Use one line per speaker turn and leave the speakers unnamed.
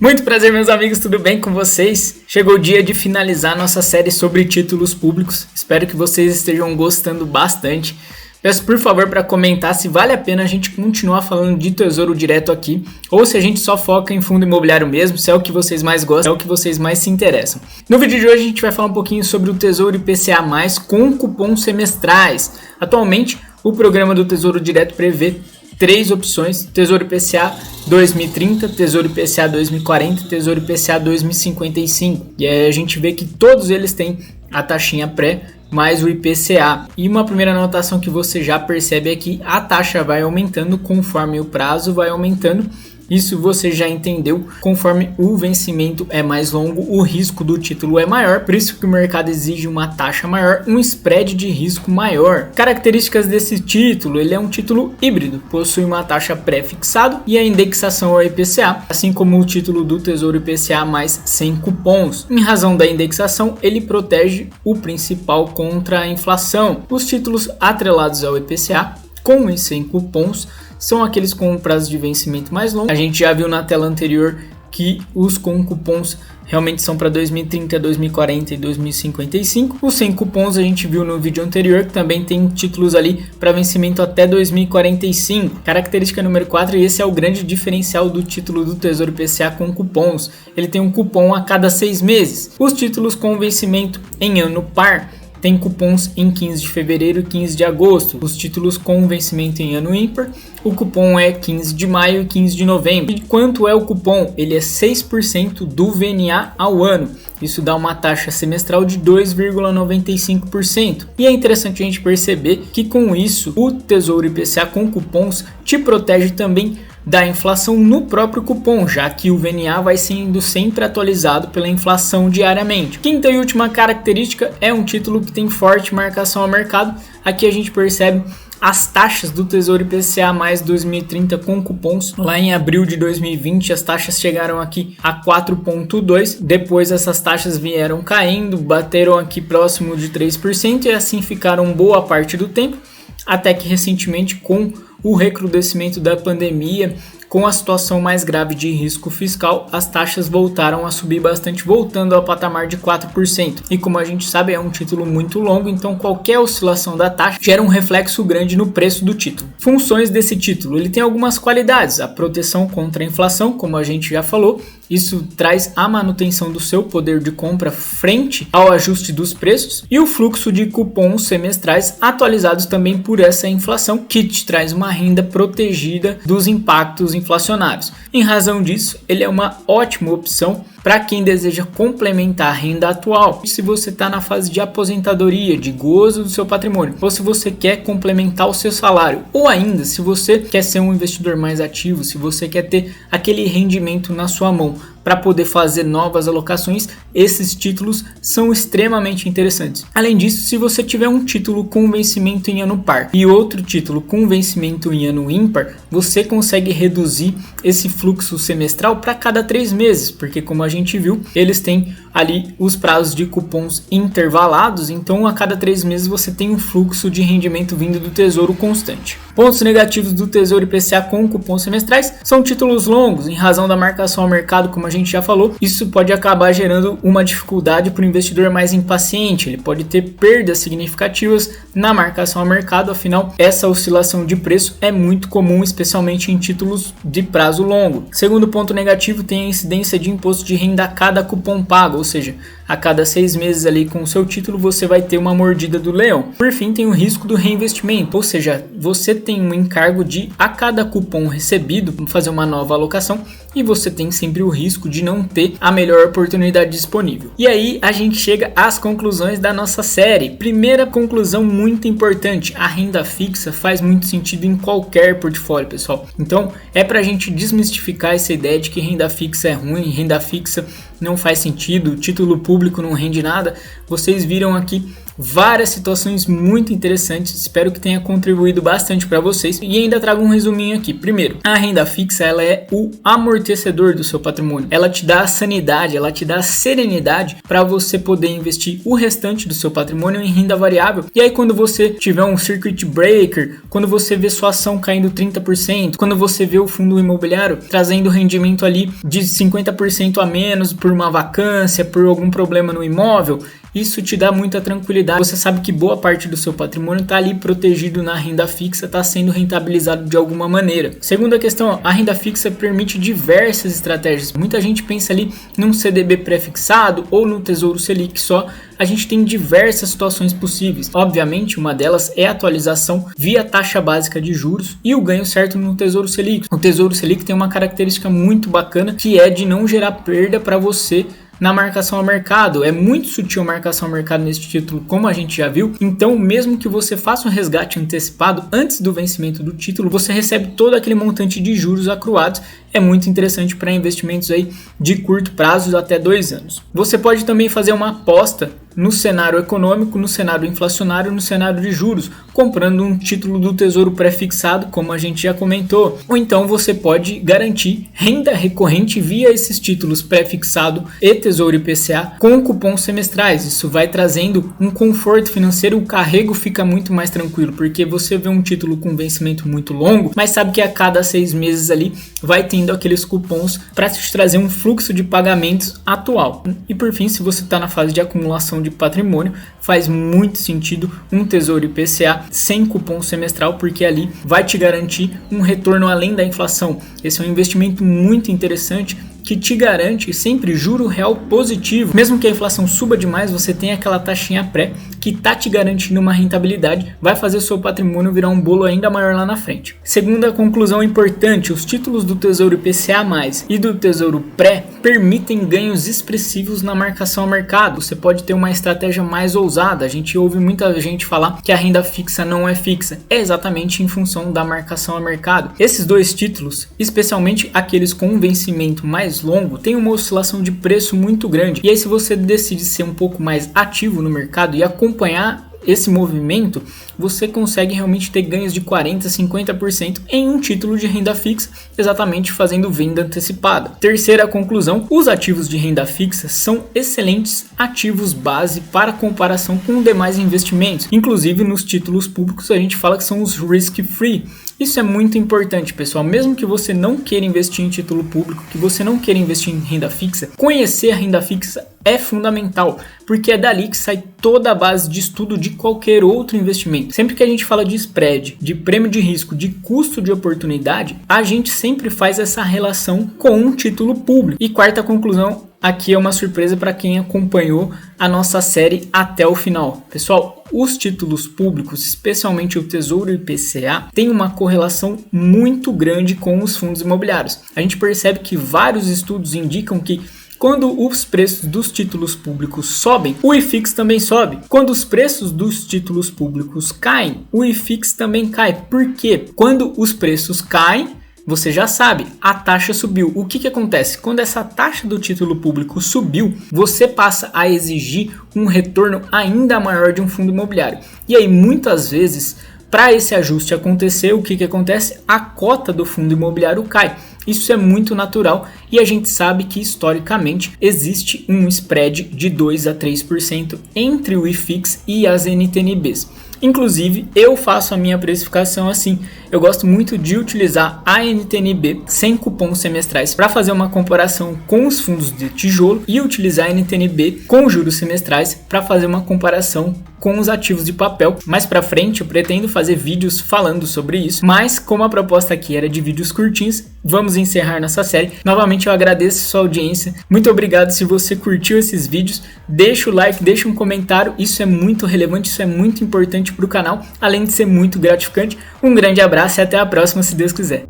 Muito prazer, meus amigos, tudo bem com vocês? Chegou o dia de finalizar nossa série sobre títulos públicos. Espero que vocês estejam gostando bastante. Peço por favor para comentar se vale a pena a gente continuar falando de Tesouro Direto aqui ou se a gente só foca em fundo imobiliário mesmo, se é o que vocês mais gostam, é o que vocês mais se interessam. No vídeo de hoje a gente vai falar um pouquinho sobre o Tesouro IPCA+, com cupons semestrais. Atualmente, o programa do Tesouro Direto prevê 3 opções: Tesouro IPCA 2030, Tesouro IPCA 2040 e Tesouro IPCA 2055. E aí a gente vê que todos eles têm a taxinha pré mais o IPCA. E uma primeira anotação que você já percebe é que a taxa vai aumentando conforme o prazo vai aumentando. Isso você já entendeu, conforme o vencimento é mais longo, o risco do título é maior, por isso que o mercado exige uma taxa maior, um spread de risco maior. Características desse título: ele é um título híbrido, possui uma taxa pré-fixada e a indexação ao IPCA, assim como o título do Tesouro IPCA+, sem cupons. Em razão da indexação, ele protege o principal contra a inflação. Os títulos atrelados ao IPCA, com e sem cupons, são aqueles com prazo de vencimento mais longo. A gente já viu na tela anterior que os com cupons realmente são para 2030, 2040 e 2055. Os sem cupons a gente viu no vídeo anterior, que também tem títulos ali para vencimento até 2045. Característica número 4, e esse é o grande diferencial do título do Tesouro IPCA com cupons. Ele tem um cupom a cada 6 meses. Os títulos com vencimento em ano par tem cupons em 15 de fevereiro e 15 de agosto. Os títulos com vencimento em ano ímpar, o cupom é 15 de maio e 15 de novembro. E quanto é o cupom? Ele é 6% do VNA ao ano. Isso dá uma taxa semestral de 2,95%. E é interessante a gente perceber que com isso, o Tesouro IPCA com cupons te protege também da inflação no próprio cupom, já que o VNA vai sendo sempre atualizado pela inflação diariamente. Quinta e última característica é um título que tem forte marcação ao mercado. Aqui a gente percebe as taxas do Tesouro IPCA mais 2030 com cupons. Lá em abril de 2020 as taxas chegaram aqui a 4,2%. Depois essas taxas vieram caindo, bateram aqui próximo de 3% e assim ficaram boa parte do tempo, até que recentemente, com o recrudescimento da pandemia, com a situação mais grave de risco fiscal, as taxas voltaram a subir bastante, voltando ao patamar de 4%. E como a gente sabe, é um título muito longo, então qualquer oscilação da taxa gera um reflexo grande no preço do título. Funções desse título: ele tem algumas qualidades: a proteção contra a inflação, como a gente já falou, isso traz a manutenção do seu poder de compra frente ao ajuste dos preços, e o fluxo de cupons semestrais atualizados também por essa inflação, que te traz uma renda protegida dos impactos inflacionários. Em razão disso, ele é uma ótima opção para quem deseja complementar a renda atual. Se você está na fase de aposentadoria, de gozo do seu patrimônio, ou se você quer complementar o seu salário, ou ainda se você quer ser um investidor mais ativo, se você quer ter aquele rendimento na sua mão para poder fazer novas alocações, esses títulos são extremamente interessantes. Além disso, se você tiver um título com vencimento em ano par e outro título com vencimento em ano ímpar, você consegue reduzir esse fluxo semestral para cada 3 meses, porque como a gente viu, eles têm ali os prazos de cupons intervalados, então a cada 3 meses você tem um fluxo de rendimento vindo do Tesouro constante. Pontos negativos do Tesouro IPCA com cupons semestrais: são títulos longos, em razão da marcação ao mercado, como a gente já falou. Isso pode acabar gerando uma dificuldade para o investidor mais impaciente. Ele pode ter perdas significativas na marcação ao mercado, afinal essa oscilação de preço é muito comum, especialmente em títulos de prazo longo. Segundo ponto negativo, tem a incidência de imposto de renda a cada cupom pago, ou seja, a cada 6 meses ali com o seu título você vai ter uma mordida do leão. Por fim, tem o risco do reinvestimento, ou seja, você tem um encargo de, a cada cupom recebido, fazer uma nova alocação, e você tem sempre o risco de não ter a melhor oportunidade disponível. E aí a gente chega às conclusões da nossa série. Primeira conclusão muito importante: a renda fixa faz muito sentido em qualquer portfólio, pessoal. Então é pra gente desmistificar essa ideia de que renda fixa é ruim, renda fixa não faz sentido, título público não rende nada. Vocês viram aqui várias situações muito interessantes, espero que tenha contribuído bastante para vocês e ainda trago um resuminho aqui. Primeiro, a renda fixa ela é o amortecedor do seu patrimônio, ela te dá a sanidade, ela te dá a serenidade para você poder investir o restante do seu patrimônio em renda variável. E aí quando você tiver um circuit breaker, quando você vê sua ação caindo 30%, quando você vê o fundo imobiliário trazendo rendimento ali de 50% a menos por uma vacância, por algum problema no imóvel, isso te dá muita tranquilidade. Você sabe que boa parte do seu patrimônio está ali protegido na renda fixa, está sendo rentabilizado de alguma maneira. Segunda questão, a renda fixa permite diversas estratégias. Muita gente pensa ali num CDB pré-fixado ou no Tesouro Selic só. A gente tem diversas situações possíveis. Obviamente, uma delas é a atualização via taxa básica de juros e o ganho certo no Tesouro Selic. O Tesouro Selic tem uma característica muito bacana que é de não gerar perda para você na marcação ao mercado. É muito sutil a marcação ao mercado nesse título, como a gente já viu. Então, mesmo que você faça um resgate antecipado antes do vencimento do título, você recebe todo aquele montante de juros acruados. É muito interessante para investimentos aí de curto prazo, até 2 anos. Você pode também fazer uma aposta no cenário econômico, no cenário inflacionário, no cenário de juros, comprando um título do Tesouro pré-fixado, como a gente já comentou. Ou então você pode garantir renda recorrente via esses títulos pré-fixado e Tesouro IPCA com cupons semestrais. Isso vai trazendo um conforto financeiro, o carrego fica muito mais tranquilo, porque você vê um título com vencimento muito longo, mas sabe que a cada 6 meses ali vai tendo aqueles cupons para te trazer um fluxo de pagamentos atual. E por fim, se você está na fase de acumulação de patrimônio, faz muito sentido um Tesouro IPCA sem cupom semestral, porque ali vai te garantir um retorno além da inflação. Esse é um investimento muito interessante que te garante sempre juro real positivo. Mesmo que a inflação suba demais, você tem aquela taxinha pré que está te garantindo uma rentabilidade, vai fazer o seu patrimônio virar um bolo ainda maior lá na frente. Segunda conclusão importante, os títulos do Tesouro IPCA+, e do Tesouro Pré permitem ganhos expressivos na marcação ao mercado. Você pode ter uma estratégia mais ousada. A gente ouve muita gente falar que a renda fixa não é fixa. É exatamente em função da marcação ao mercado. Esses dois títulos, especialmente aqueles com um vencimento mais longo, tem uma oscilação de preço muito grande. E aí, se você decide ser um pouco mais ativo no mercado e acompanhar esse movimento, você consegue realmente ter ganhos de 40%, 50% em um título de renda fixa, exatamente fazendo venda antecipada. Terceira conclusão, os ativos de renda fixa são excelentes ativos base para comparação com demais investimentos. Inclusive nos títulos públicos a gente fala que são os risk-free. Isso é muito importante, pessoal. Mesmo que você não queira investir em título público, que você não queira investir em renda fixa, conhecer a renda fixa é fundamental, porque é dali que sai toda a base de estudo de qualquer outro investimento. Sempre que a gente fala de spread, de prêmio de risco, de custo de oportunidade, a gente sempre faz essa relação com um título público. E quarta conclusão, aqui é uma surpresa para quem acompanhou a nossa série até o final. Pessoal, os títulos públicos, especialmente o Tesouro IPCA, tem uma correlação muito grande com os fundos imobiliários. A gente percebe que vários estudos indicam que quando os preços dos títulos públicos sobem, o IFIX também sobe. Quando os preços dos títulos públicos caem, o IFIX também cai. Por quê? Quando os preços caem, você já sabe, a taxa subiu. O que acontece? Quando essa taxa do título público subiu, você passa a exigir um retorno ainda maior de um fundo imobiliário. E aí, muitas vezes, para esse ajuste acontecer, o que acontece? A cota do fundo imobiliário cai. Isso é muito natural e a gente sabe que historicamente existe um spread de 2 a 3% entre o IFIX e as NTNBs. Inclusive, eu faço a minha precificação assim. Eu gosto muito de utilizar a NTNB sem cupons semestrais para fazer uma comparação com os fundos de tijolo e utilizar a NTNB com juros semestrais para fazer uma comparação com os ativos de papel. Mais para frente eu pretendo fazer vídeos falando sobre isso, mas como a proposta aqui era de vídeos curtinhos, vamos encerrar nossa série. Novamente eu agradeço a sua audiência. Muito obrigado se você curtiu esses vídeos. Deixa o like, deixa um comentário. Isso é muito relevante, isso é muito importante para o canal, além de ser muito gratificante. Um grande abraço e até a próxima, se Deus quiser.